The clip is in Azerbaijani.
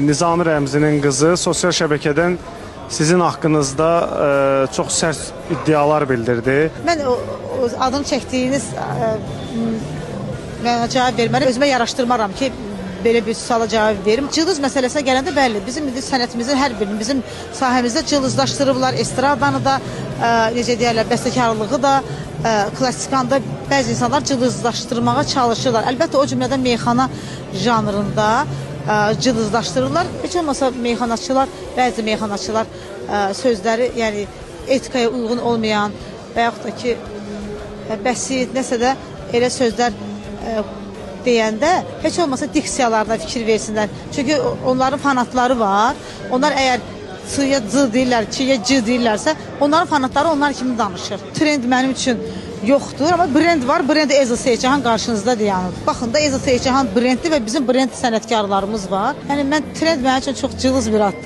Nizami Rəmzinin qızı sosial şəbəkədən sizin haqqınızda çox sərt iddialar bildirdi. Mən o adını çəkdiyiniz mənə cavab vermərəm. Özümə yaraşdırmaram ki, belə bir suala cavab verim. Cılız məsələsinə gələndə bəli, bizim sənətimizin hər birinin, bizim sahəmizdə cılızlaşdırıblar. Estradanı da, necə deyərlər, bəstəkarlığı da, klassikanda bəzi insanlar cılızlaşdırmağa çalışırlar. Əlbəttə, o cümlədən meyxana janrında cılızlaşdırırlar. Heç olmasa meyxanaçılar, bəzi meyxanaçılar sözləri, yəni etikaya uyğun olmayan və yaxud da ki, bəsit, nəsə də elə sözlər deyəndə heç olmasa diksiyalarına fikir versinlər. Çünki onların fanatları var. Onlar əgər C-yə C deyirlər, Ç-yə C deyirlərsə, onların fanatları onlar kimi danışır. Trend mənim üçün yoxdur, amma brend var. Brend Eza Seyçahan qarşınızdadır yəni. Baxın da Eza Seyçahan brendi və bizim brend sənətkarlarımız var. Yəni mən trend mənim üçün çox cılız bir addır.